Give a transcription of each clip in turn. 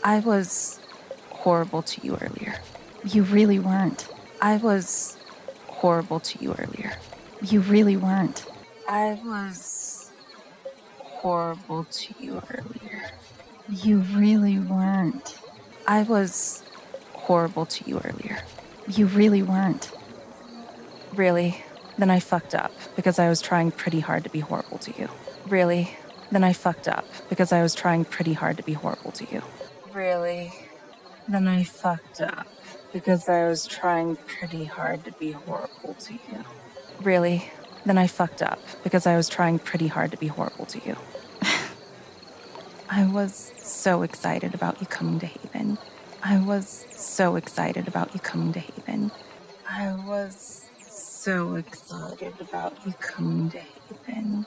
I was horrible to you earlier. You really weren't. I was horrible to you earlier. You really weren't. I was horrible to you earlier. You really weren't. I was horrible to you earlier. You really weren't. Really? Then I fucked up because I was trying pretty hard to be horrible to you. Really? Then I fucked up because I was trying pretty hard to be horrible to you. Really? Then I fucked up because I was trying pretty hard to be horrible to you. Really? Then I fucked up because I was trying pretty hard to be horrible to you. I was so excited about you coming to Haven. I was so excited about you coming to Haven. I was so excited about you coming to Haven.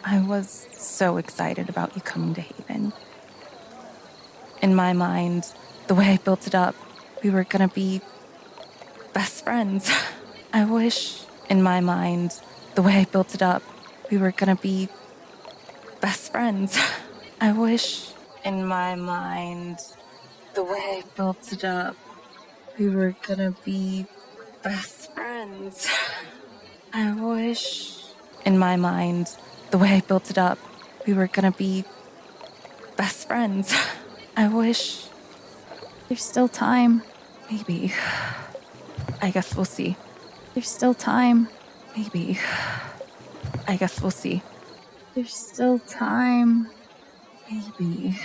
I was so excited about you coming to Haven. In my mind, the way I built it up, we were gonna be best friends. I wish, in my mind, the way I built it up, we were gonna be best friends. I wish, in my mind, the way I built it up, we were gonna be best friends. I wish, in my mind, the way I built it up, we were gonna be best friends. I wish. There's still time. Maybe. I guess we'll see. There's still time. Maybe. I guess we'll see. There's still time. Maybe.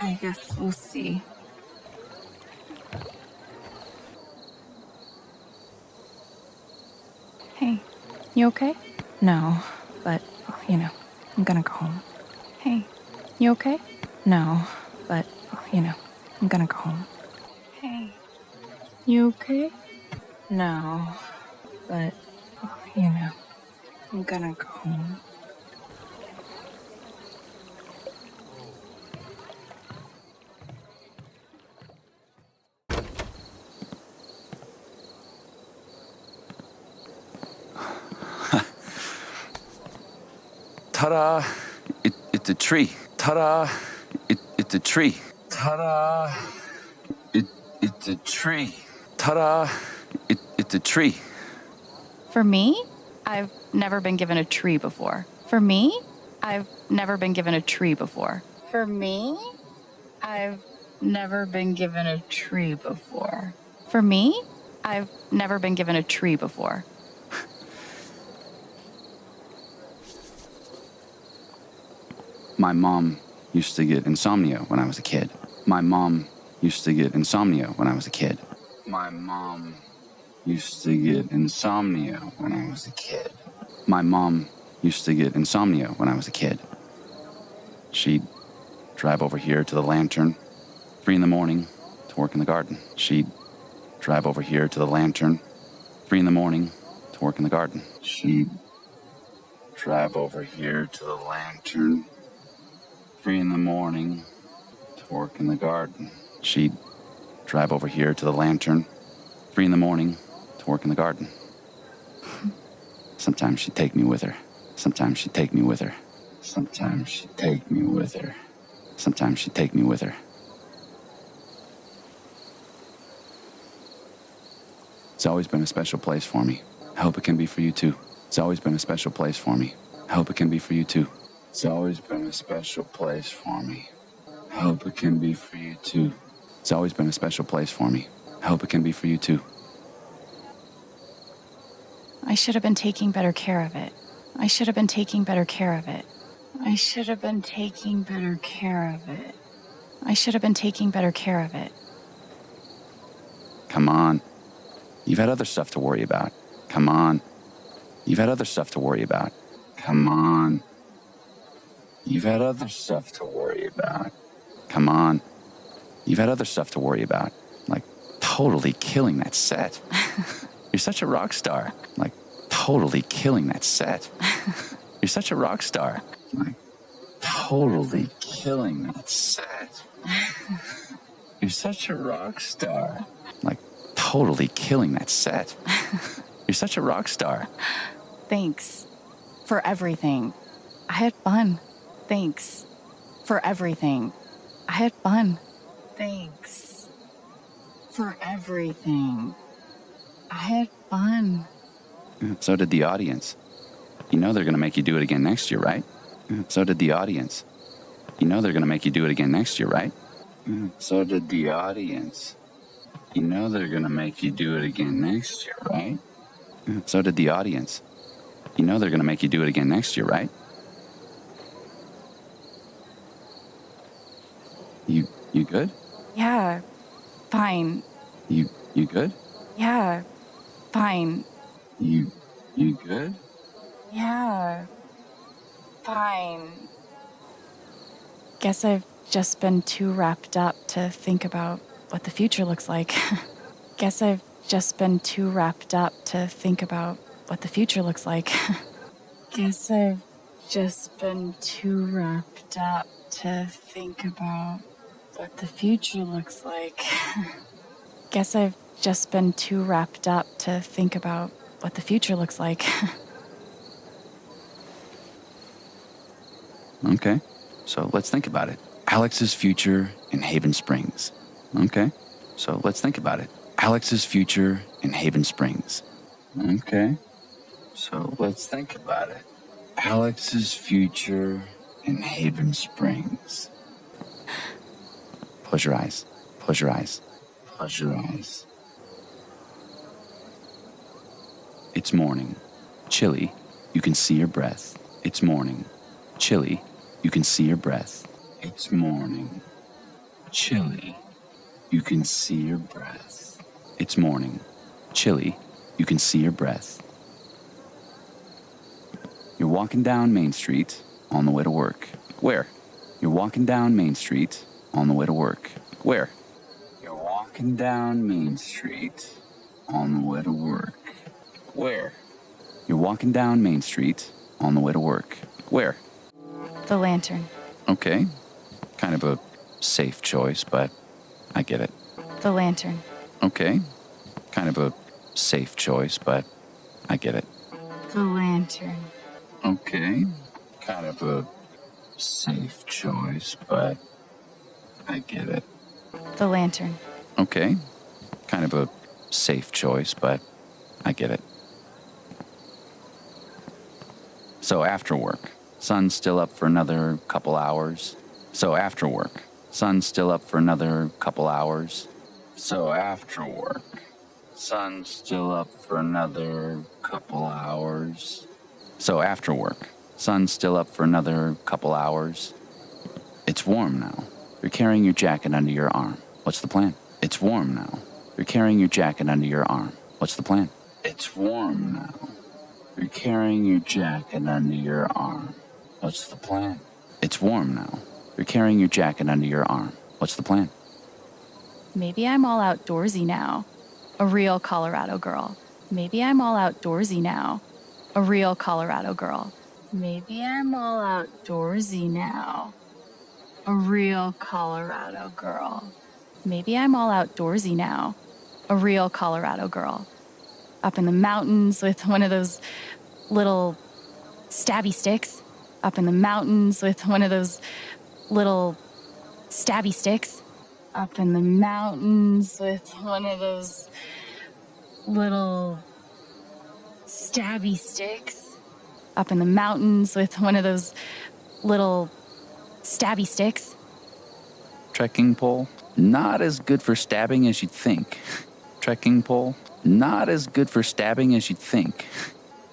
I guess we'll see. Hey, you okay? No, but, I'm gonna go home. Hey, you okay? No, but, I'm gonna go home. Hey, you okay? No, but, I'm gonna go home. Ta-da! It's a tree. Ta-da! It's a tree. Ta-da! It's a tree. Ta-da! It's a tree. For me, I've never been given a tree before. For me, I've never been given a tree before. For me, I've never been given a tree before. For me, I've never been given a tree before. My mom used to get insomnia when I was a kid. My mom used to get insomnia when I was a kid. My mom used to get insomnia when I was a kid. My mom used to get insomnia when I was a kid. She'd drive over here to the lantern, 3 a.m, to work in the garden. She'd drive over here to the lantern, 3 a.m, to work in the garden. She'd drive over here to the lantern, 3 a.m, to work in the garden. She'd drive over here to the lantern, 3 a.m, to work in the garden. Sometimes she'd take me with her. Sometimes she'd take me with her. Sometimes she'd take me with her. Sometimes she'd take me with her. It's always been a special place for me. I hope it can be for you too. It's always been a special place for me. I hope it can be for you too. It's always been a special place for me. I hope it can be for you too. It's always been a special place for me. I hope it can be for you too. I should have been taking better care of it. I should have been taking better care of it. I should have been taking better care of it. I should have been taking better care of it. Come on. You've had other stuff to worry about. Come on. You've had other stuff to worry about. Come on. You've had other stuff to worry about. Come on. You've had other stuff to worry about. Like totally killing that set. You're such a rock star. Like totally killing that set. You're such a rock star. Like totally killing that set. You're such a rock star. Like totally killing that set. You're such a rock star. Thanks for everything. I had fun. Thanks for everything. I had fun. Thanks for everything. I had fun. So did the audience. You know they're going to make you do it again next year, right? So did the audience. You know they're going to make you do it again next year, right? So did the audience. You know they're going to make you do it again next year, right? So did the audience. You know they're going to make you do it again next year, right? You good? Yeah, fine. You good? Yeah, fine. You good? Yeah, fine. Guess I've just been too wrapped up to think about what the future looks like. Guess I've just been too wrapped up to think about what the future looks like. Guess I've just been too wrapped up to think about what the future looks like. Guess I've just been too wrapped up to think about what the future looks like. Okay, so let's think about it. Alex's future in Haven Springs. Okay, so let's think about it. Alex's future in Haven Springs. Okay, so let's think about it. Alex's future in Haven Springs. Close your eyes. Close your eyes. Close your eyes. It's morning. Chilly. You can see your breath. It's morning. Chilly. You can see your breath. It's morning. Chilly. You can see your breath. It's morning. Chilly. You can see your breath. You're walking down Main Street on the way to work. Where? You're walking down Main Street on the way to work. Where? You're walking down Main Street on the way to work. Where? You're walking down Main Street on the way to work. Where? The lantern. Okay. Kind of a safe choice, but I get it. The lantern. Okay. Kind of a safe choice, but I get it. The lantern. Okay. Kind of a safe choice, but I get it. The lantern. Okay. Kind of a safe choice, but I get it. So after work, sun's still up for another couple hours. So after work, sun's still up for another couple hours. So after work, sun's still up for another couple hours. So after work, sun's still up for another couple hours. It's warm now. You're carrying your jacket under your arm. What's the plan? It's warm now. You're carrying your jacket under your arm. What's the plan? It's warm now. You're carrying your jacket under your arm. What's the plan? It's warm now. You're carrying your jacket under your arm. What's the plan? Maybe I'm all outdoorsy now. A real Colorado girl. Maybe I'm all outdoorsy now. A real Colorado girl. Maybe I'm all outdoorsy now. A real Colorado girl. Maybe I'm all outdoorsy now. A real Colorado girl. Up in the mountains with one of those little stabby sticks. Up in the mountains with one of those little stabby sticks. Up in the mountains with one of those little stabby sticks. Up in the mountains with one of those little stabby sticks. Trekking pole, not as good for stabbing as you'd think. Trekking pole, not as good for stabbing as you'd think.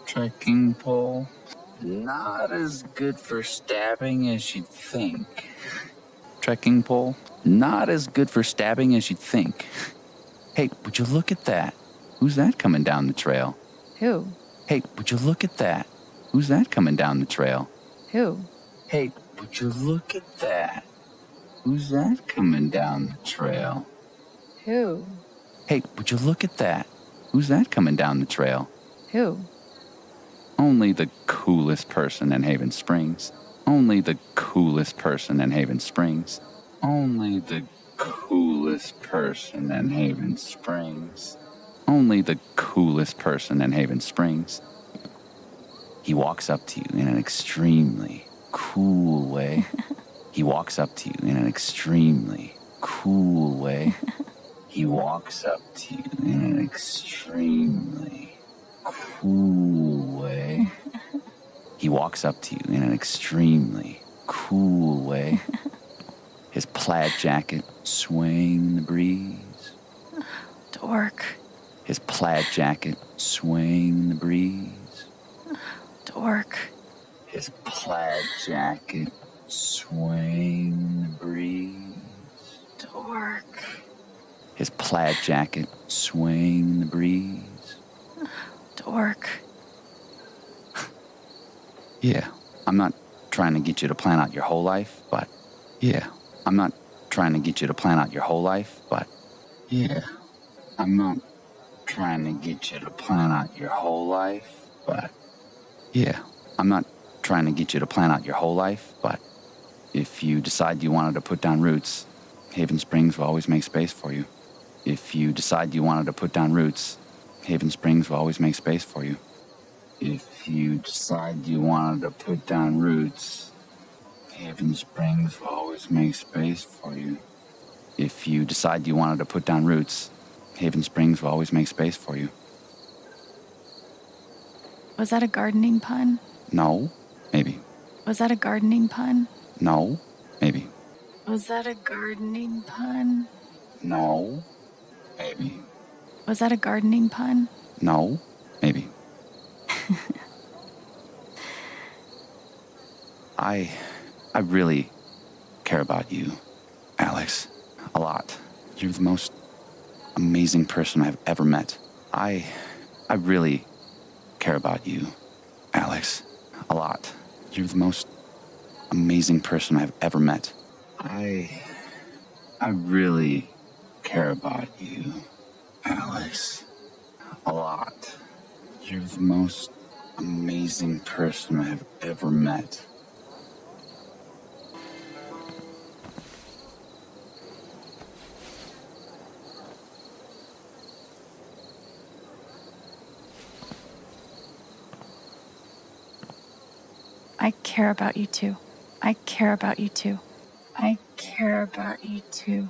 Trekking pole, not as good for stabbing as you'd think. Trekking pole, not as good for stabbing as you'd think. Hey, would you look at that? Who's that coming down the trail? Who? Hey, would you look at that? Who's that coming down the trail? Who? Hey, would you look at that? Who's that coming down the trail? Who? Hey, would you look at that? Who's that coming down the trail? Who? Only the coolest person in Haven Springs. Only the coolest person in Haven Springs. Only the coolest person in Haven Springs. Only the coolest person in Haven Springs. He walks up to you in an extremely cool way. He walks up to you in an extremely cool way. He walks up to you in an extremely cool way. He walks up to you in an extremely cool way. His plaid jacket swaying in the breeze. Dork. His plaid jacket swaying in the breeze. Dork. His plaid jacket swaying in the breeze. Dork. His plaid jacket swaying in the breeze. Dork. Yeah, I'm not trying to get you to plan out your whole life, but yeah, I'm not trying to get you to plan out your whole life, but yeah, I'm not trying to get you to plan out your whole life, but yeah, I'm not trying to get you to plan out your whole life, but if you decide you wanted to put down roots, Haven Springs will always make space for you. If you decide you wanted to put down roots, Haven Springs will always make space for you. If you decide you wanted to put down roots, Haven Springs will always make space for you. If you decide you wanted to put down roots, Haven Springs will always make space for you. Was that a gardening pun? No, maybe. Was that a gardening pun? No, maybe. Was that a gardening pun? No, maybe. Was that a gardening pun? No, maybe. I really care about you, Alex, a lot. You're the most amazing person I've ever met. I really care about you, Alex, a lot. You're the most amazing person I've ever met. I really care about you, Alex, a lot. You're the most amazing person I've ever met. I care about you too. I care about you too. I care about you too.